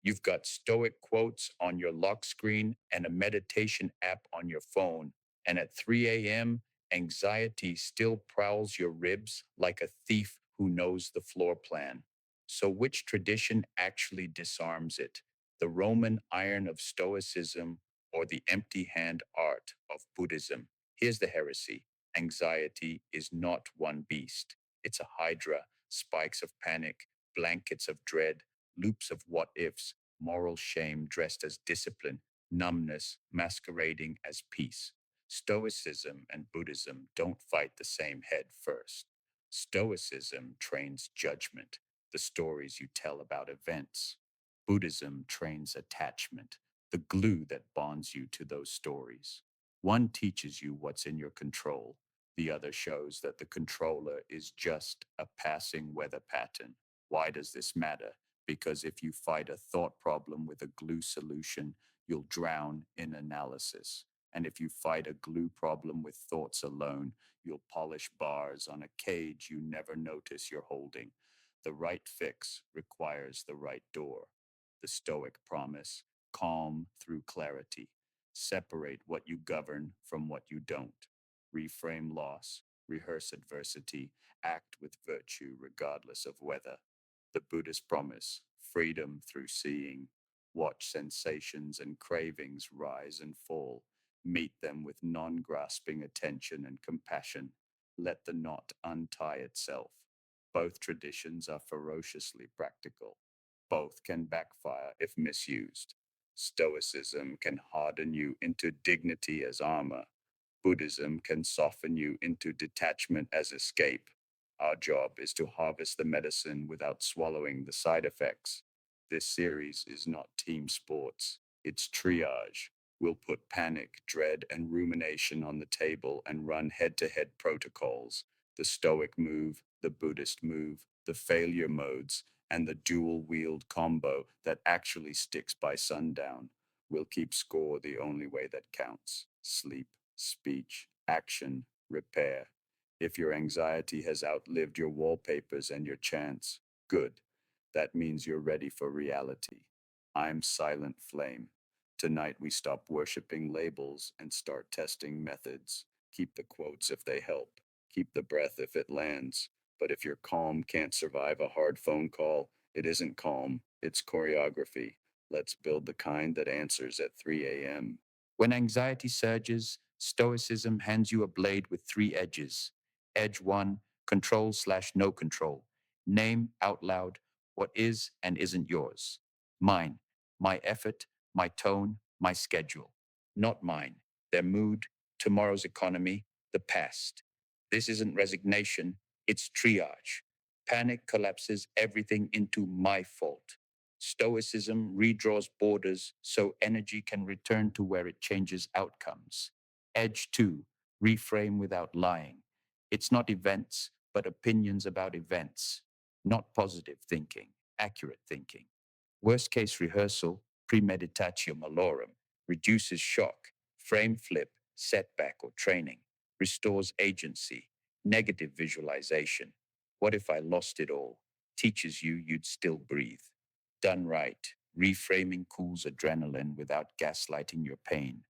You've got Stoic quotes on your lock screen and a meditation app on your phone. And at 3 a.m., anxiety still prowls your ribs like a thief who knows the floor plan. So, which tradition actually disarms it? The Roman iron of Stoicism or the empty hand art of Buddhism? Here's the heresy: anxiety is not one beast, it's a hydra, spikes of panic, blankets of dread, loops of what ifs, moral shame dressed as discipline, numbness masquerading as peace. Stoicism and Buddhism don't fight the same head first. Stoicism trains judgment, the stories you tell about events. Buddhism trains attachment, the glue that bonds you to those stories. One teaches you what's in your control, the other shows that the controller is just a passing weather pattern. Why does this matter? Because if you fight a thought problem with a glue solution, you'll drown in analysis. And if you fight a glue problem with thoughts alone, you'll polish bars on a cage you never notice you're holding. The right fix requires the right door. The Stoic promise: calm through clarity. Separate what you govern from what you don't. Reframe loss, rehearse adversity, act with virtue regardless of weather. The Buddhist promise: freedom through seeing. Watch sensations and cravings rise and fall. Meet them with non grasping attention and compassion. Let the knot untie itself. Both traditions are ferociously practical. Both can backfire if misused. Stoicism can harden you into dignity as armor. Buddhism can soften you into detachment as escape. Our job is to harvest the medicine without swallowing the side effects. This series is not team sports, it's triage. We'll put panic, dread, and rumination on the table and run head to head protocols: the Stoic move, the Buddhist move, the failure modes, and the dual wield combo that actually sticks by sundown. We'll keep score the only way that counts: sleep, speech, action, repair. If your anxiety has outlived your wallpapers and your chants, good. That means you're ready for reality. I'm Silent Flame. Tonight we stop worshiping labels and start testing methods. Keep the quotes if they help. Keep the breath if it lands. But if your calm can't survive a hard phone call, it isn't calm, it's choreography. Let's build the kind that answers at 3 a.m. When anxiety surges, Stoicism hands you a blade with three edges. Edge one: control slash no control. Name out loud what is and isn't yours. Mine: my effort, my tone, my schedule. Not mine: their mood, tomorrow's economy, the past. This isn't resignation, it's triage. Panic collapses everything into my fault. Stoicism redraws borders so energy can return to where it changes outcomes. Edge two: reframe without lying. It's not events, but opinions about events. Not positive thinking, accurate thinking. Worst case rehearsal: premeditatio malorum, reduces shock. Frame flip: setback or training, restores agency. Negative visualization: what if I lost it all? Teaches you you'd still breathe. Done right, reframing cools adrenaline without gaslighting your pain.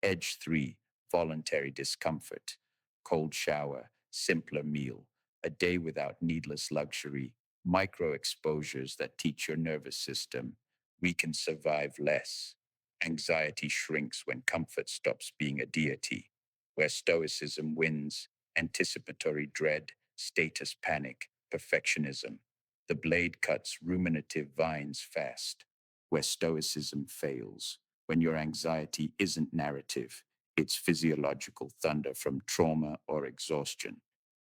Edge three: voluntary discomfort. Cold shower, simpler meal, a day without needless luxury, micro exposures that teach your nervous system we can survive less. Anxiety shrinks when comfort stops being a deity. Where stoicism wins: anticipatory dread, status panic, perfectionism. The blade cuts ruminative vines fast. Where stoicism fails: when your anxiety isn't narrative, it's physiological thunder from trauma or exhaustion.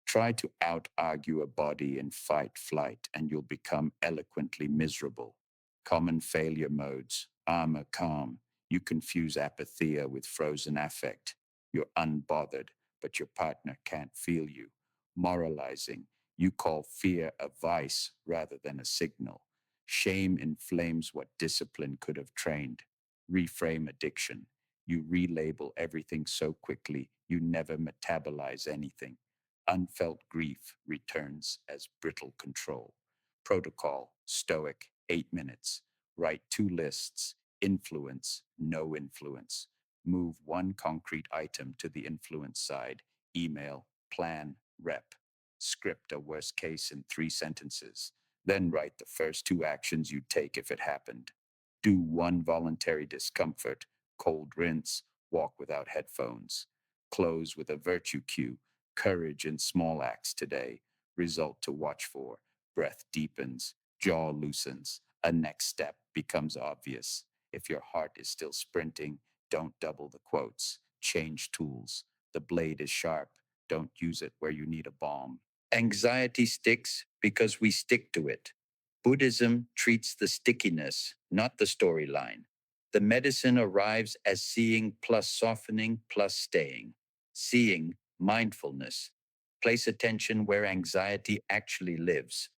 Try to out argue a body in fight flight, and you'll become eloquently miserable. Common failure modes: armor calm. You confuse apathia with frozen affect. You're unbothered, but your partner can't feel you. Moralizing: you call fear a vice rather than a signal. Shame inflames what discipline could have trained. Reframe addiction: you relabel everything so quickly you never metabolize anything. Unfelt grief returns as brittle control. Protocol: Stoic, 8 minutes. Write two lists: influence, no influence. Move one concrete item to the influence side: email, plan, rep. Script a worst case in 3 sentences. Then write the first two actions you'd take if it happened. Do one voluntary discomfort: cold rinse, walk without headphones. Close with a virtue cue: courage in small acts today. Result to watch for: breath deepens, jaw loosens, a next step becomes obvious. If your heart is still sprinting, don't double the quotes. Change tools. The blade is sharp. Don't use it where you need a balm. Anxiety sticks because we stick to it. Buddhism treats the stickiness, not the storyline. The medicine arrives as seeing plus softening plus staying. Seeing, mindfulness. Place attention where anxiety actually lives.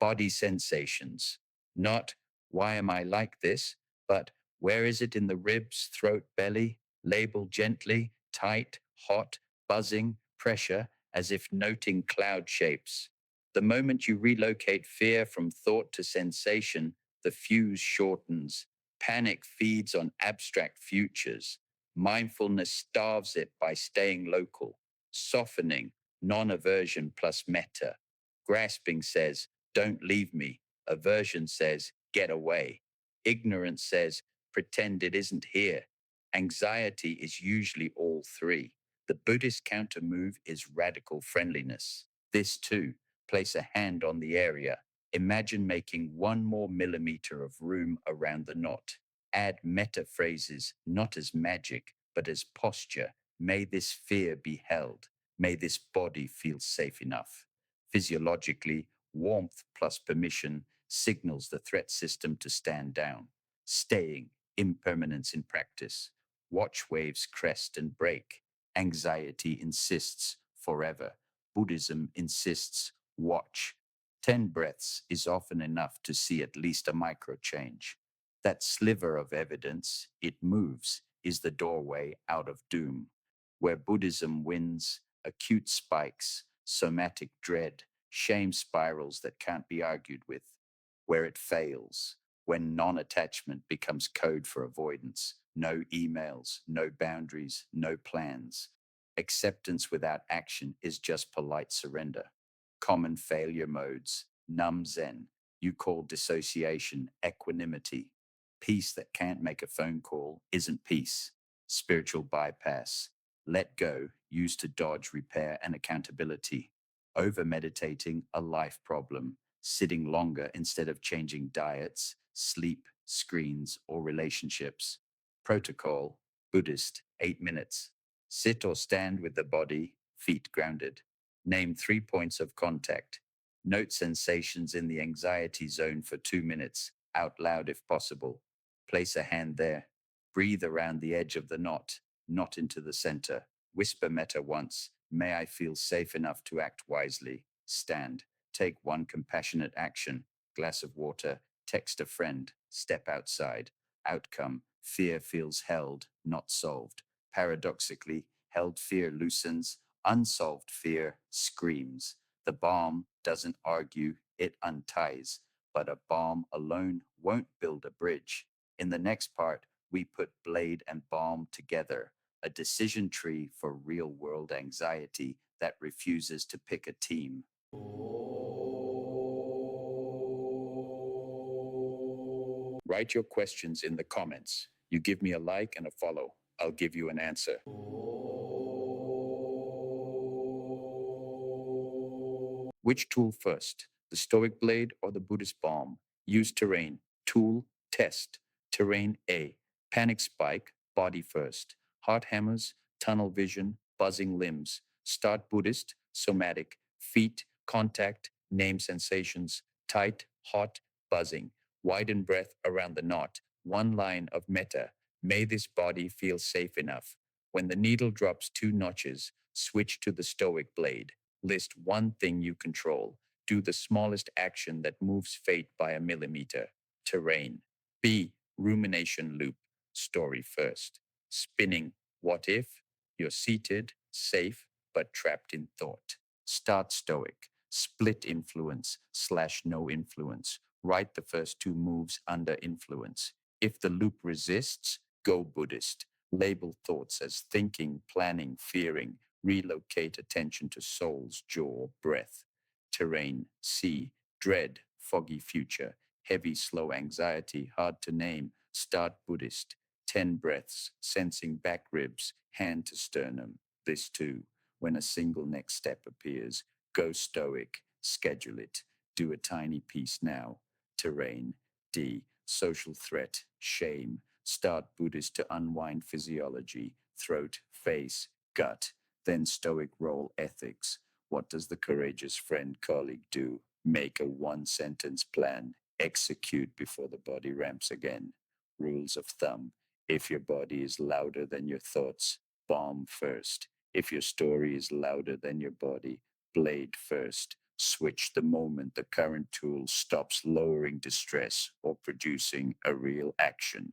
Body sensations. Not, why am I like this? But, where is it in the ribs, throat, belly? Label gently, tight, hot, buzzing, pressure, as if noting cloud shapes. The moment you relocate fear from thought to sensation, the fuse shortens. Panic feeds on abstract futures. Mindfulness starves it by staying local. Softening, non aversion plus metta. Grasping says, don't leave me. Aversion says, get away. Ignorance says, pretend it isn't here. Anxiety is usually all three. The Buddhist counter move is radical friendliness. This too, place a hand on the area. Imagine making one more millimeter of room around the knot. Add metta phrases, not as magic, but as posture. May this fear be held. May this body feel safe enough. Physiologically, warmth plus permission signals the threat system to stand down. Staying, impermanence in practice. Watch waves crest and break. Anxiety insists forever. Buddhism insists watch. 10 breaths is often enough to see at least a micro change. That sliver of evidence, it moves, is the doorway out of doom. Where Buddhism wins, acute spikes, somatic dread, shame spirals that can't be argued with. Where it fails, when non attachment becomes code for avoidance, no emails, no boundaries, no plans. Acceptance without action is just polite surrender. Common failure modes: numb zen. You call dissociation equanimity. Peace that can't make a phone call isn't peace. Spiritual bypass. Let go, used to dodge repair and accountability. Over meditating, a life problem. Sitting longer instead of changing diets, sleep, screens, or relationships. Protocol: Buddhist, 8 minutes. Sit or stand with the body, feet grounded. Name 3 points of contact. Note sensations in the anxiety zone for 2 minutes, out loud if possible. Place a hand there. Breathe around the edge of the knot, not into the center. Whisper metta once. May I feel safe enough to act wisely. Stand. Take one compassionate action: glass of water, text a friend, step outside. Outcome: fear feels held, not solved. Paradoxically, held fear loosens, unsolved fear screams. The balm doesn't argue, it unties. But a balm alone won't build a bridge. In the next part, we put blade and balm together, a decision tree for real world anxiety that refuses to pick a team. Write your questions in the comments. You give me a like and a follow. I'll give you an answer. Which tool first, the Stoic blade or the Buddhist balm? Use terrain. Tool, test. Terrain A: panic spike, body first. Heart hammers, tunnel vision, buzzing limbs. Start Buddhist, somatic. Feet, contact, name sensations. Tight, hot, buzzing. Widen breath around the knot. One line of metta. May this body feel safe enough. When the needle drops 2 notches, switch to the Stoic blade. List one thing you control. Do the smallest action that moves fate by a millimeter. Terrain. B. Rumination loop. Story first. Spinning. What if? You're seated, safe, but trapped in thought. Start Stoic. Split influence / no influence. Write the first two moves under influence. If the loop resists, go Buddhist. Label thoughts as thinking, planning, fearing. Relocate attention to soul's jaw, breath. Terrain, sea, dread, foggy future. Heavy, slow anxiety, hard to name. Start Buddhist. 10 breaths, sensing back ribs, hand to sternum. This too, when a single next step appears. Go Stoic, schedule it. Do a tiny piece now. Terrain. D. Social threat, shame. Start Buddhist to unwind physiology, throat, face, gut. Then Stoic role ethics. What does the courageous friend colleague do? Make a one sentence plan. Execute before the body ramps again. Rules of thumb. If your body is louder than your thoughts, balm first. If your story is louder than your body, blade first. Switch the moment the current tool stops lowering distress or producing a real action.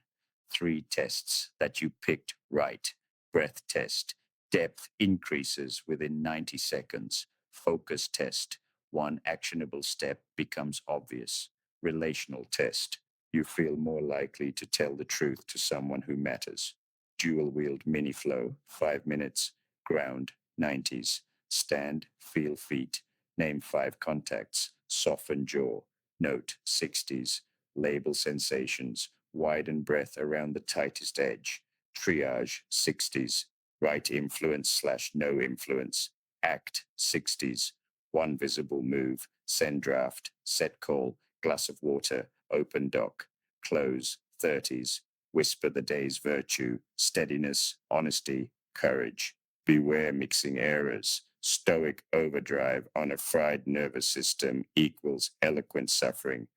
3 tests that you picked right. Breath test. Depth increases within 90 seconds. Focus test. One actionable step becomes obvious. Relational test. You feel more likely to tell the truth to someone who matters. Dual wheeled mini flow, 5 minutes. Ground, 90s. Stand, feel feet. Name 5 contacts. Soften jaw. Note, 60s. Label sensations. Widen breath around the tightest edge. Triage, 60s. Right influence slash no influence. Act, 60s. One visible move. Send draft. Set call. Glass of water. Open dock. Close, 30s. Whisper the day's virtue. Steadiness, honesty, courage. Beware mixing errors. Stoic overdrive on a fried nervous system equals eloquent suffering.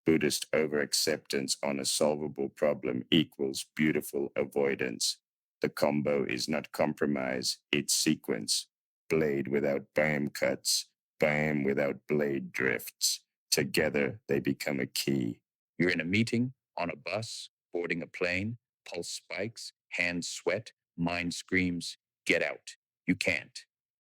Buddhist overacceptance on a solvable problem equals beautiful avoidance. The combo is not compromise, it's sequence. Blade without bam cuts, bam without blade drifts. Together, they become a key. You're in a meeting, on a bus, boarding a plane, pulse spikes, hands sweat, mind screams, get out. You can't.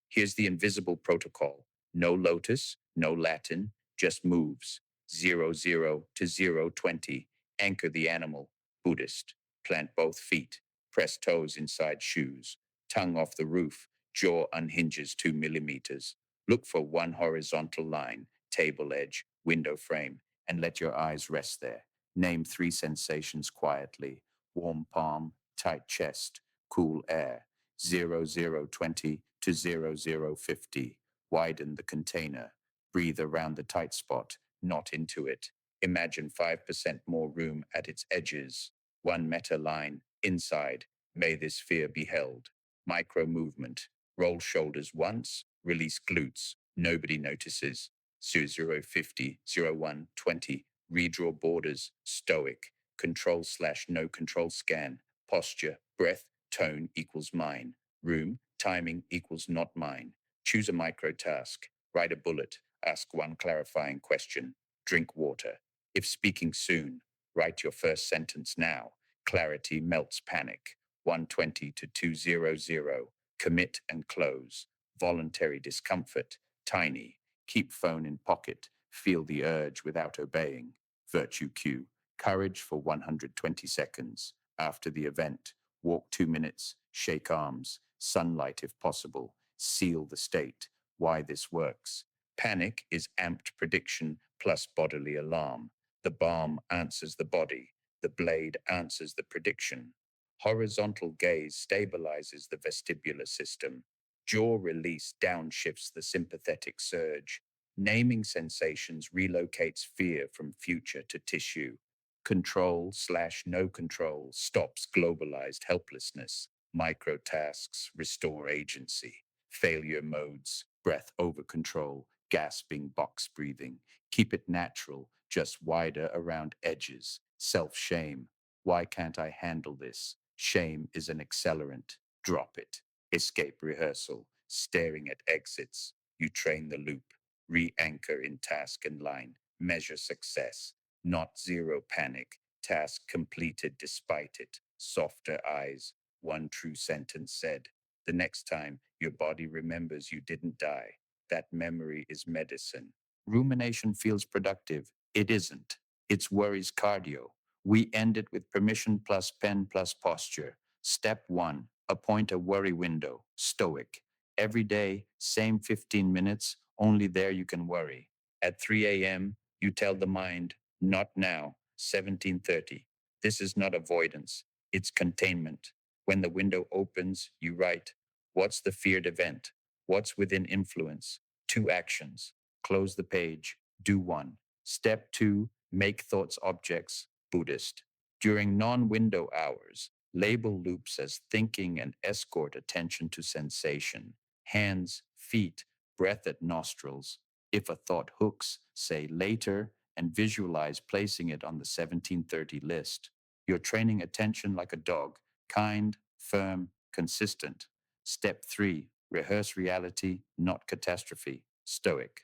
Here's the invisible protocol. No lotus, no Latin, just moves. 00 to 020. Anchor the animal. Buddhist. Plant both feet. Press toes inside shoes. Tongue off the roof. Jaw unhinges 2 millimeters. Look for one horizontal line. Table edge, window frame, and let your eyes rest there. Name 3 sensations quietly. Warm palm, tight chest, cool air. 0020 to 0050. Widen the container. Breathe around the tight spot, not into it. Imagine 5% more room at its edges. One metta line, inside. May this fear be held. Micro movement. Roll shoulders once, release glutes. Nobody notices. 0050, 0120. Redraw borders. Stoic. Control slash no control scan. Posture, breath, tone equals mine. Room, timing equals not mine. Choose a micro task. Write a bullet. Ask one clarifying question. Drink water. If speaking soon, write your first sentence now. Clarity melts panic. 120 to 200. Commit and close. Voluntary discomfort. Tiny. Keep phone in pocket. Feel the urge without obeying. Virtue cue. Courage for 120 seconds. After the event, walk 2 minutes. Shake arms. Sunlight if possible. Seal the state. Why this works. Panic is amped prediction plus bodily alarm. The balm answers the body. The blade answers the prediction. Horizontal gaze stabilizes the vestibular system. Jaw release downshifts the sympathetic surge. Naming sensations relocates fear from future to tissue. Control slash no control stops globalized helplessness. Micro tasks restore agency. Failure modes, breath over control, gasping box breathing. Keep it natural, just wider around edges. Self shame. Why can't I handle this? Shame is an accelerant. Drop it. Escape rehearsal, staring at exits. You train the loop. Re anchor in task and line. Measure success. Not zero panic. Task completed despite it. Softer eyes. One true sentence said. The next time your body remembers you didn't die, that memory is medicine. Rumination feels productive. It isn't. It's worries cardio. We end it with permission plus pen plus posture. Step one, appoint a worry window, Stoic. Every day, same 15 minutes, only there you can worry. At 3 a.m., you tell the mind, not now, 1730. This is not avoidance, it's containment. When the window opens, you write, what's the feared event? What's within influence? Two actions. Close the page, do one. Step two, make thoughts objects, Buddhist. During non window hours, label loops as thinking and escort attention to sensation, hands, feet, breath at nostrils. If a thought hooks, say later, and visualize placing it on the 1730 list. You're training attention like a dog, kind, firm, consistent. Step three, rehearse reality, not catastrophe, Stoic.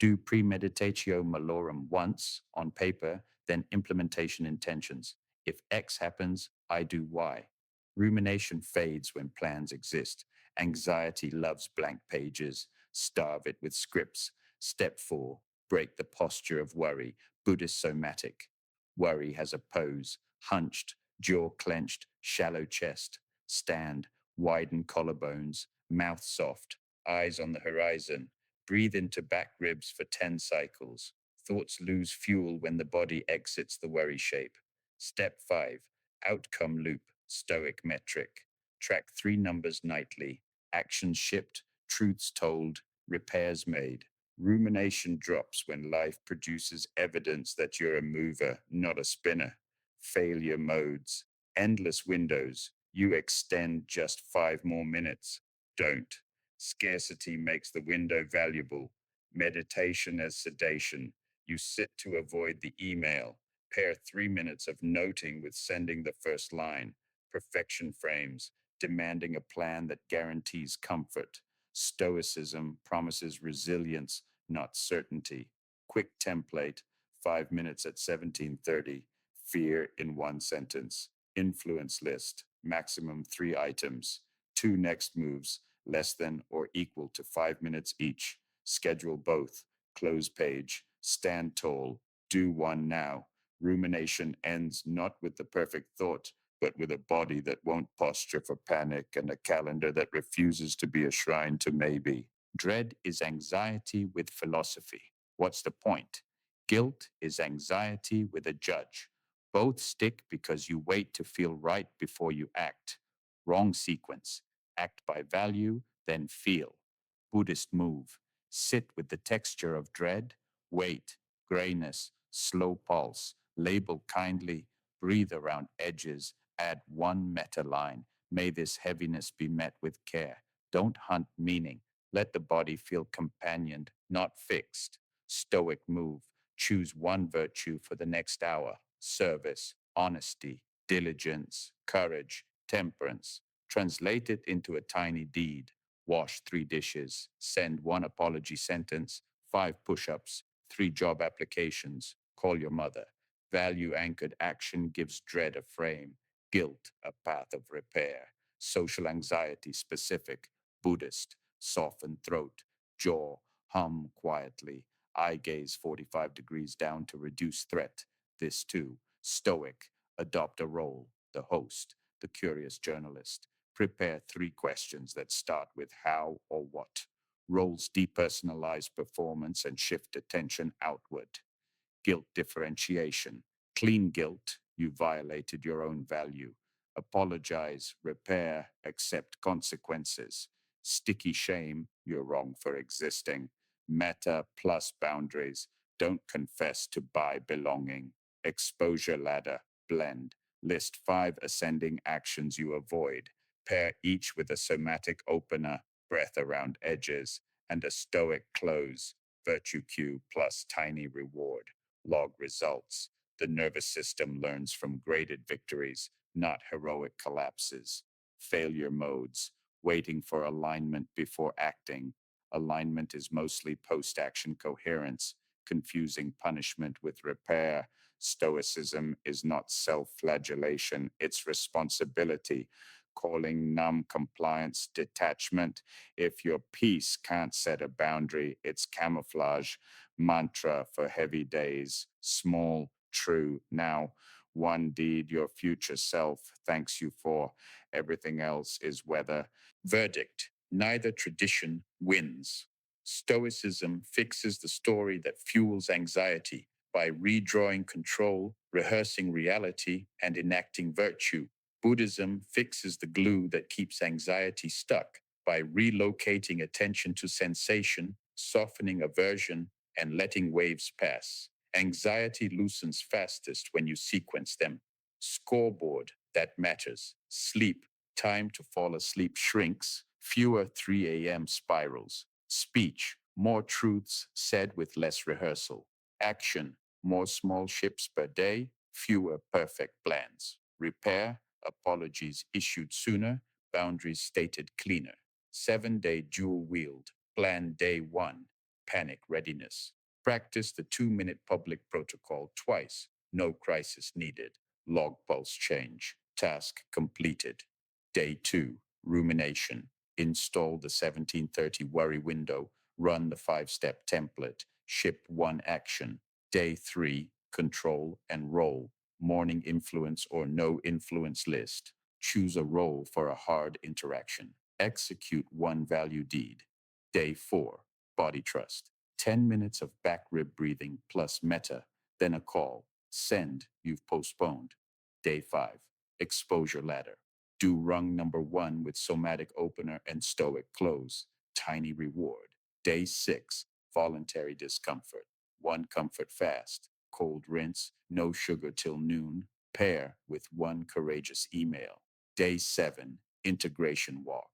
Do premeditatio malorum once on paper, then implementation intentions. If X happens, I do Y. Rumination fades when plans exist. Anxiety loves blank pages. Starve it with scripts. Step four, break the posture of worry. Buddhist somatic. Worry has a pose, hunched, jaw clenched, shallow chest. Stand, widen collarbones, mouth soft, eyes on the horizon. Breathe into back ribs for 10 cycles. Thoughts lose fuel when the body exits the worry shape. Step 5, outcome loop, stoic metric. Track 3 numbers nightly. Actions shipped, truths told, repairs made. Rumination drops when life produces evidence that you're a mover, not a spinner. Failure modes, endless windows. You extend just 5 more minutes. Don't. Scarcity makes the window valuable. Meditation as sedation. You sit to avoid the email. Pair 3 minutes of noting with sending the first line. Perfection frames, demanding a plan that guarantees comfort. Stoicism promises resilience, not certainty. Quick template, 5 minutes at 1730. Fear in one sentence. Influence list, maximum 3 items. Two next moves, less than or equal to 5 minutes each. Schedule both. Close page. Stand tall. Do one now. Rumination ends not with the perfect thought, but with a body that won't posture for panic and a calendar that refuses to be a shrine to maybe. Dread is anxiety with philosophy. What's the point? Guilt is anxiety with a judge. Both stick because you wait to feel right before you act. Wrong sequence. Act by value, then feel. Buddhist move. Sit with the texture of dread, wait, grayness, slow pulse, label kindly, breathe around edges, add one metta line. May this heaviness be met with care. Don't hunt meaning. Let the body feel companioned, not fixed. Stoic move. Choose one virtue for the next hour: service, honesty, diligence, courage, temperance. Translate it into a tiny deed. Wash 3 dishes, send one apology sentence, 5 push ups, 3 job applications, call your mother. Value anchored action gives dread a frame, guilt a path of repair. Social anxiety specific, Buddhist, soften throat, jaw, hum quietly, eye gaze 45 degrees down to reduce threat. This too, Stoic, adopt a role, the host, the curious journalist. Prepare 3 questions that start with how or what. Roles depersonalize performance and shift attention outward. Guilt differentiation. Clean guilt, you violated your own value. Apologize, repair, accept consequences. Sticky shame, you're wrong for existing. Metta plus boundaries, don't confess to buy belonging. Exposure ladder, blend. List 5 ascending actions you avoid. Pair each with a somatic opener, breath around edges, and a stoic close, virtue cue plus tiny reward. Log results. The nervous system learns from graded victories, not heroic collapses. Failure modes. Waiting for alignment before acting. Alignment is mostly post action coherence, confusing punishment with repair. Stoicism is not self flagellation, it's responsibility. Calling numb compliance detachment. If your peace can't set a boundary, it's camouflage. Mantra for heavy days, small, true. Now, one deed your future self thanks you for. Everything else is weather. Verdict: neither tradition wins. Stoicism fixes the story that fuels anxiety by redrawing control, rehearsing reality, and enacting virtue. Buddhism fixes the glue that keeps anxiety stuck by relocating attention to sensation, softening aversion, and letting waves pass. Anxiety loosens fastest when you sequence them. Scoreboard that matters. Sleep, time to fall asleep shrinks, fewer 3 a.m. spirals. Speech, more truths said with less rehearsal. Action, more small ships per day, fewer perfect plans. Repair, apologies issued sooner, boundaries stated cleaner. 7 day dual wield, plan day one, panic readiness. Practice the 2 minute public protocol twice, no crisis needed. Log pulse change, task completed. Day two, rumination. Install the 1730 worry window, run the 5 step template, ship one action. Day three, control and roll. Morning influence or no influence list. Choose a role for a hard interaction. Execute one value deed. Day four, body trust. 10 minutes of back rib breathing plus metta, then a call. Send, you've postponed. Day five, exposure ladder. Do rung number one with somatic opener and stoic close. Tiny reward. Day six, voluntary discomfort. One comfort fast. Cold rinse, no sugar till noon. Pair with one courageous email. Day seven, integration walk.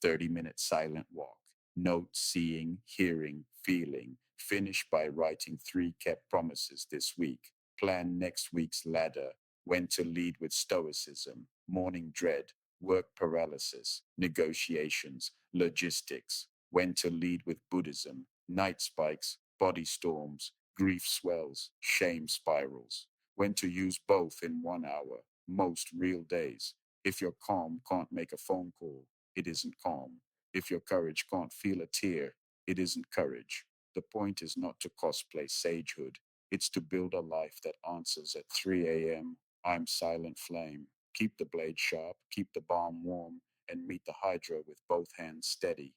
30-minute silent walk. Note, seeing, hearing, feeling. Finish by writing 3 kept promises this week. Plan next week's ladder. When to lead with stoicism. Morning dread. Work paralysis. Negotiations. Logistics. When to lead with Buddhism. Night spikes. Body storms. Grief swells. Shame spirals. When to use both in 1 hour. Most real days. If your calm can't make a phone call, it isn't calm. If your courage can't feel a tear, it isn't courage. The point is not to cosplay sagehood. It's to build a life that answers at 3 a.m. I'm silent flame. Keep the blade sharp, keep the balm warm, and meet the hydra with both hands steady.